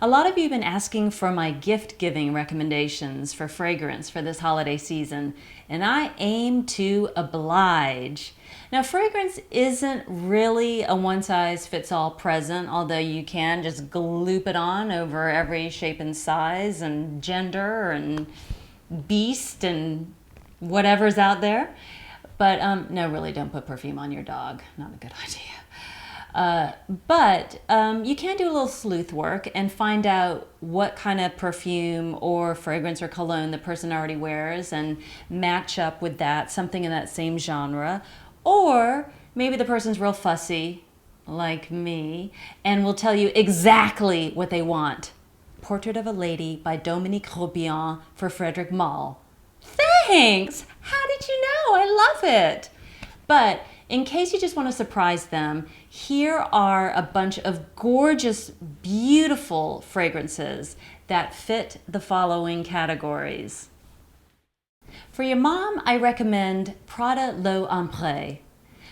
A lot of you have been asking for my gift giving recommendations for fragrance for this holiday season, and I aim to oblige. Now, fragrance isn't really a one size fits all present, although you can just gloop it on over every shape and size and gender and beast and whatever's out there. But no, really don't put perfume on your dog. Not a good idea. But you can do a little sleuth work and find out what kind of perfume or fragrance or cologne the person already wears and match up with that, something in that same genre. Or maybe the person's real fussy, like me, and will tell you exactly what they want. Portrait of a Lady by Dominique Robillard for Frederic Malle. Thanks! How did you know? I love it! But in case you just want to surprise them, here are a bunch of gorgeous, beautiful fragrances that fit the following categories. For your mom, I recommend Prada L'Eau Ambrée.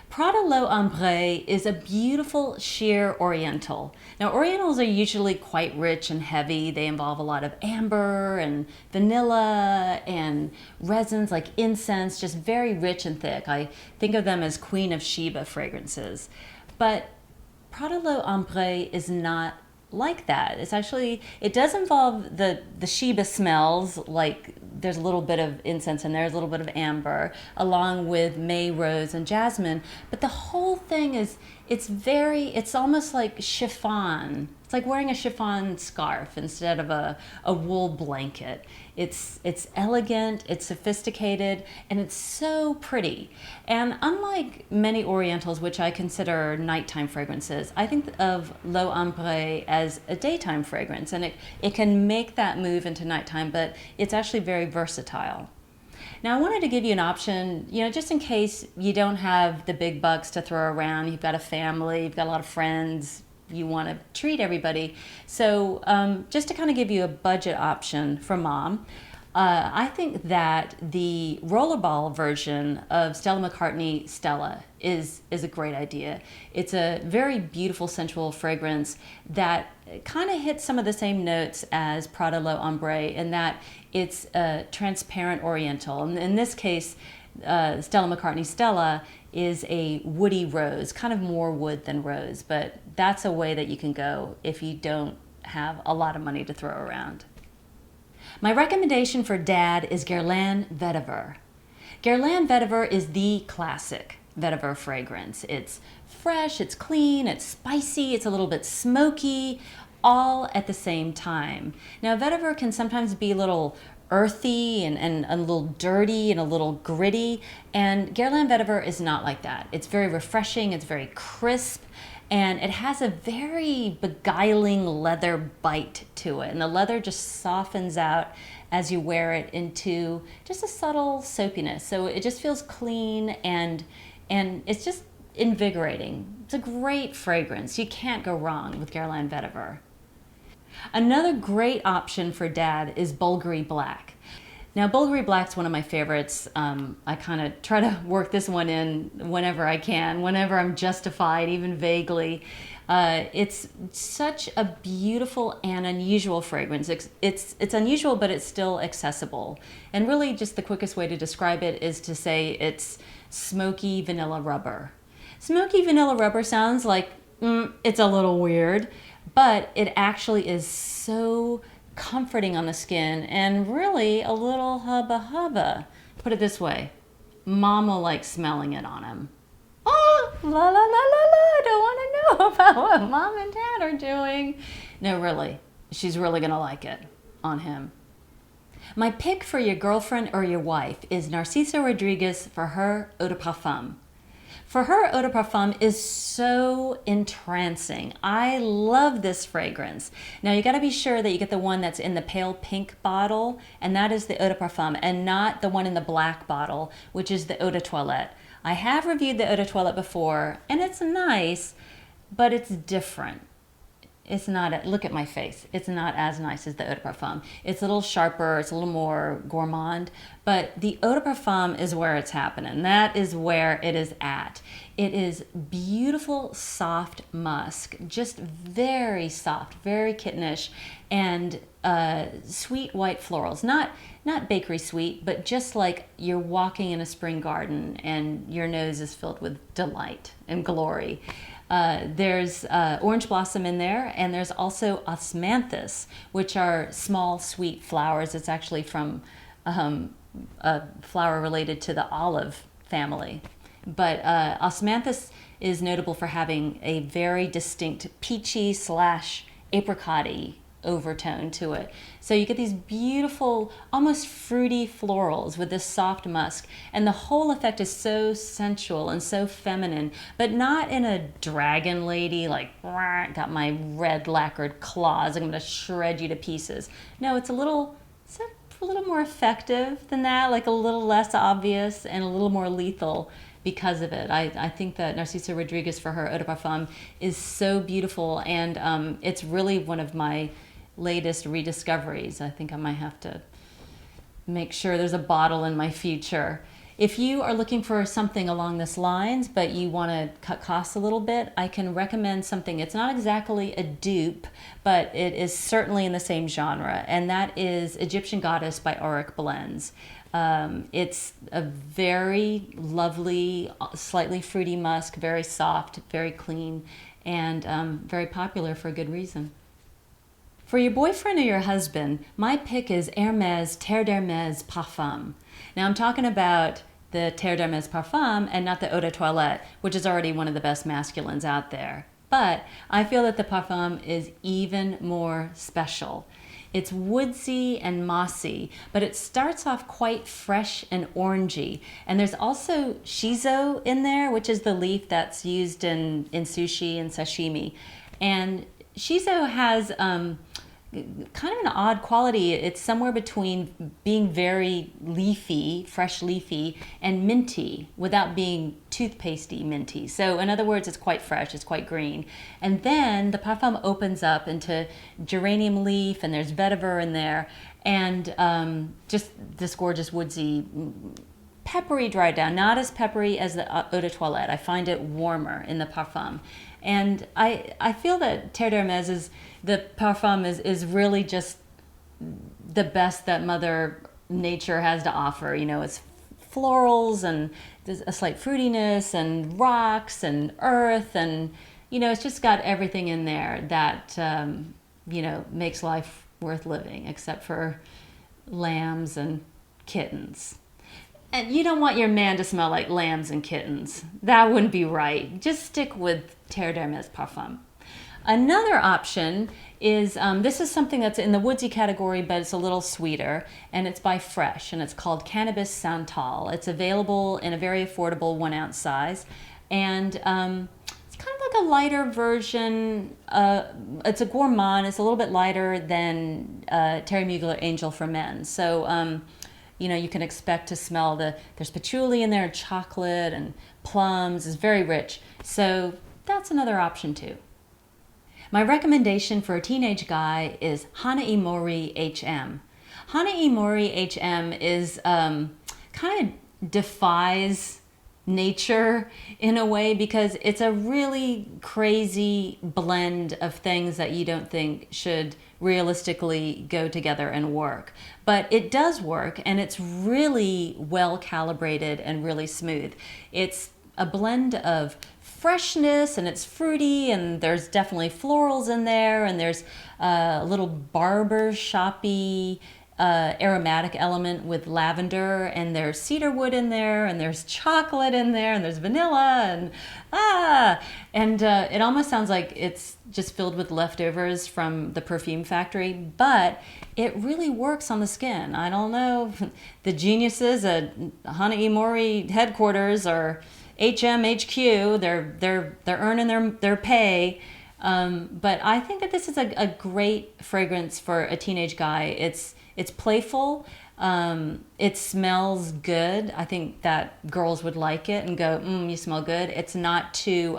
Prada L'Eau Ambrée is a beautiful sheer oriental. Now, orientals are usually quite rich and heavy. They involve a lot of amber and vanilla and resins like incense, just very rich and thick. I think of them as Queen of Sheba fragrances. But Prada L'Eau Ambrée is not like that. It's actually, it does involve the Sheba smells, like there's a little bit of incense in there, there's a little bit of amber, along with May, Rose, and Jasmine. But the whole thing is, it's almost like chiffon. It's like wearing a chiffon scarf instead of a wool blanket. It's elegant, it's sophisticated, and it's so pretty. And unlike many orientals, which I consider nighttime fragrances, I think of L'Eau Ambrée as a daytime fragrance, and it can make that move into nighttime, but it's actually very versatile. Now, I wanted to give you an option, just in case you don't have the big bucks to throw around, you've got a family, you've got a lot of friends, you want to treat everybody. So just to kind of give you a budget option for mom, I think that the rollerball version of Stella McCartney Stella is a great idea. It's a very beautiful, sensual fragrance that kind of hits some of the same notes as Prada L'Eau Ambrée in that it's a transparent oriental. And in this case, Stella McCartney Stella is a woody rose, kind of more wood than rose, but that's a way that you can go if you don't have a lot of money to throw around. My recommendation for Dad is Guerlain Vetiver. Guerlain Vetiver is the classic vetiver fragrance. It's fresh, it's clean, it's spicy, it's a little bit smoky, all at the same time. Now, vetiver can sometimes be a little earthy and a little dirty and a little gritty, and Guerlain Vetiver is not like that. It's very refreshing, it's very crisp, and it has a very beguiling leather bite to it, and the leather just softens out as you wear it into just a subtle soapiness. So it just feels clean and it's just invigorating. It's a great fragrance. You can't go wrong with Guerlain Vetiver. Another great option for Dad is Bulgari Black. Now, Bulgari Black's one of my favorites. I kind of try to work this one in whenever I can, whenever I'm justified, even vaguely. It's such a beautiful and unusual fragrance. It's unusual, but it's still accessible. And really, just the quickest way to describe it is to say it's smoky vanilla rubber. Smoky vanilla rubber sounds like it's a little weird, but it actually is so comforting on the skin and really a little hubba hubba. Put it this way, Mom will like smelling it on him. Oh, la la la la la, I don't want to know about what Mom and Dad are doing. No, really, she's really gonna like it on him. My pick for your girlfriend or your wife is Narciso Rodriguez for her Eau de Parfum. For her, Eau de Parfum is so entrancing. I love this fragrance. Now, you gotta be sure that you get the one that's in the pale pink bottle, and that is the Eau de Parfum, and not the one in the black bottle, which is the Eau de Toilette. I have reviewed the Eau de Toilette before, and it's nice, but it's different. look at my face. It's not as nice as the eau de parfum. It's a little sharper, it's a little more gourmand, but the eau de parfum is where it's happening. That is where it is at. It is beautiful, soft musk, just very soft, very kittenish, and sweet white florals. Not bakery sweet, but just like you're walking in a spring garden and your nose is filled with delight and glory. There's orange blossom in there, and there's also osmanthus, which are small, sweet flowers. It's actually from a flower related to the olive family. But osmanthus is notable for having a very distinct peachy / apricot-y overtone to it. So you get these beautiful, almost fruity florals with this soft musk, and the whole effect is so sensual and so feminine, but not in a dragon lady, like, got my red lacquered claws, I'm gonna shred you to pieces. No, it's a little more effective than that, like a little less obvious and a little more lethal because of it. I think that Narcisa Rodriguez, for her eau de parfum, is so beautiful, and it's really one of my latest rediscoveries. I think I might have to make sure there's a bottle in my future. If you are looking for something along this lines, but you want to cut costs a little bit, I can recommend something. It's not exactly a dupe, but it is certainly in the same genre, and that is Egyptian Goddess by Auric Blends. It's a very lovely, slightly fruity musk, very soft, very clean, and very popular for a good reason. For your boyfriend or your husband, my pick is Hermès Terre d'Hermès Parfum. Now I'm talking about the Terre d'Hermès Parfum and not the Eau de Toilette, which is already one of the best masculines out there. But I feel that the Parfum is even more special. It's woodsy and mossy, but it starts off quite fresh and orangey. And there's also shiso in there, which is the leaf that's used in sushi and sashimi. And shiso has kind of an odd quality. It's somewhere between being very leafy, fresh leafy, and minty without being toothpastey minty. So in other words, it's quite fresh, it's quite green. And then the parfum opens up into geranium leaf, and there's vetiver in there, and just this gorgeous woodsy, peppery dried down, not as peppery as the Eau de Toilette. I find it warmer in the parfum. And I feel that Terre d'Hermès the parfum is really just the best that Mother Nature has to offer. You know, it's florals and there's a slight fruitiness and rocks and earth, and you know, it's just got everything in there that you know, makes life worth living, except for lambs and kittens. And you don't want your man to smell like lambs and kittens. That wouldn't be right. Just stick with Terre d'Hermès Parfum. Another option is, this is something that's in the woodsy category, but it's a little sweeter, and it's by Fresh, and it's called Cannabis Santal. It's available in a very affordable 1 ounce size, and it's kind of like a lighter version. It's a gourmand. It's a little bit lighter than Terry Mugler Angel for Men. So, you know, you can expect to smell there's patchouli in there, chocolate and plums. It's very rich. So that's another option too. My recommendation for a teenage guy is Hana Imori HM. Hana Imori HM is kind of defies nature in a way, because it's a really crazy blend of things that you don't think should realistically go together and work. But it does work, and it's really well calibrated and really smooth. It's a blend of freshness, and it's fruity, and there's definitely florals in there, and there's a little barber shoppy aromatic element with lavender, and there's cedar wood in there, and there's chocolate in there, and there's vanilla, and it almost sounds like it's just filled with leftovers from the perfume factory, but it really works on the skin. I don't know, the geniuses at Hana Imori headquarters or HMHQ, they're earning their pay. But I think that this is a great fragrance for a teenage guy. It's playful. It smells good. I think that girls would like it and go, you smell good. It's not too,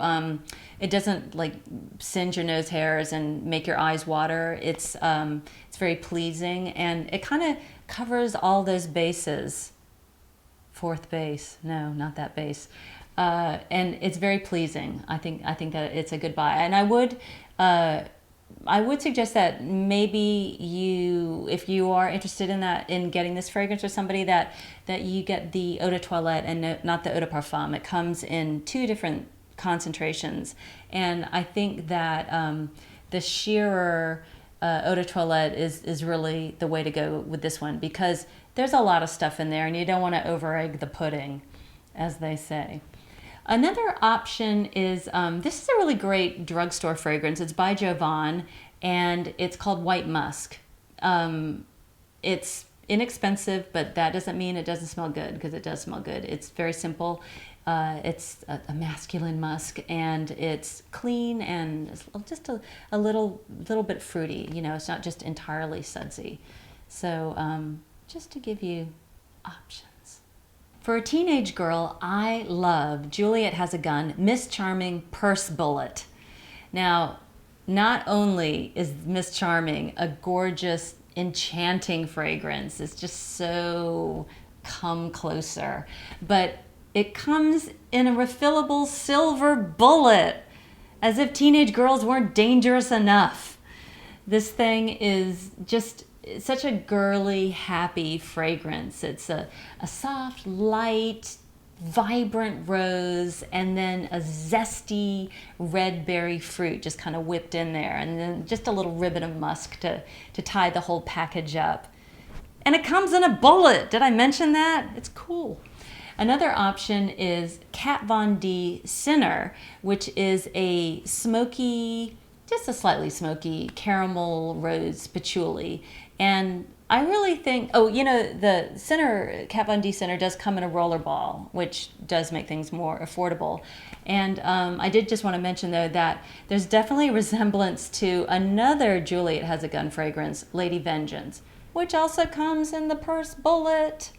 it doesn't like singe your nose hairs and make your eyes water. It's very pleasing, and it kind of covers all those bases. Fourth base, no, not that base. And it's very pleasing. I think that it's a good buy. And I would suggest that maybe if you are interested in getting this fragrance for somebody, that you get the Eau de Toilette and not the Eau de Parfum. It comes in 2 different concentrations, and I think that the sheerer Eau de Toilette is really the way to go with this one, because there's a lot of stuff in there and you don't want to over egg the pudding, as they say. Another option is, this is a really great drugstore fragrance. It's by Jovan, and it's called White Musk. It's inexpensive, but that doesn't mean it doesn't smell good, because it does smell good. It's very simple. It's a masculine musk, and it's clean and it's just a little bit fruity. You know, it's not just entirely sudsy. So just to give you options. For a teenage girl, I love Juliet Has a Gun Miss Charming Purse Bullet. Now, not only is Miss Charming a gorgeous, enchanting fragrance, it's just so come closer, but it comes in a refillable silver bullet, as if teenage girls weren't dangerous enough. This thing is just such a girly, happy fragrance. It's a soft, light, vibrant rose, and then a zesty red berry fruit just kind of whipped in there, and then just a little ribbon of musk to tie the whole package up. And it comes in a bullet. Did I mention that? It's cool. Another option is Kat Von D Sinner, which is a smoky, just a slightly smoky caramel rose patchouli. And I really think, the Sinner, Kat Von D Sinner does come in a roller ball, which does make things more affordable. And I did just want to mention, though, that there's definitely a resemblance to another Juliet Has a Gun fragrance, Lady Vengeance, which also comes in the purse bullet.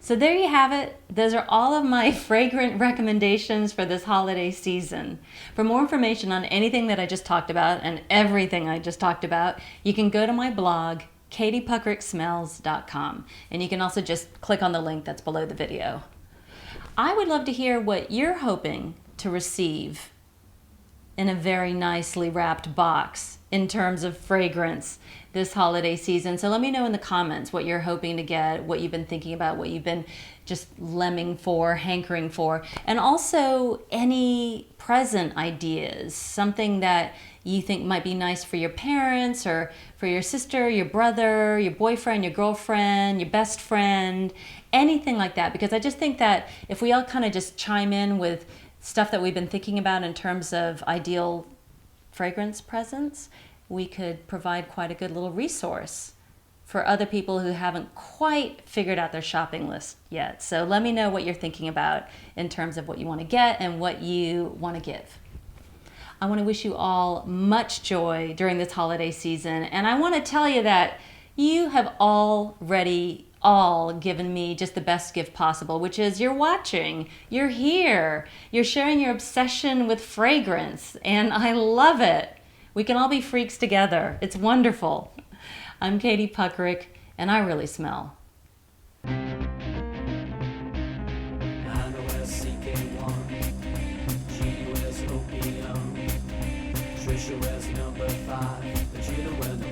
So there you have it. Those are all of my fragrant recommendations for this holiday season. For more information on anything that I just talked about and everything I just talked about, you can go to my blog, katiepuckriksmells.com, and you can also just click on the link that's below the video. I would love to hear what you're hoping to receive in a very nicely wrapped box in terms of fragrance this holiday season. So let me know in the comments what you're hoping to get, what you've been thinking about, what you've been just lemming for, hankering for, and also any present ideas, something that you think might be nice for your parents or for your sister, your brother, your boyfriend, your girlfriend, your best friend, anything like that. Because I just think that if we all kind of just chime in with stuff that we've been thinking about in terms of ideal fragrance presents, we could provide quite a good little resource for other people who haven't quite figured out their shopping list yet. So let me know what you're thinking about in terms of what you want to get and what you want to give. I want to wish you all much joy during this holiday season, and I want to tell you that you have already all given me just the best gift possible, which is you're watching, you're here, you're sharing your obsession with fragrance, and I love it. We can all be freaks together. It's wonderful. I'm Katie Puckrik, and I really smell. I know SCK1, G wears opium, Trisha wears number 5, but you know where the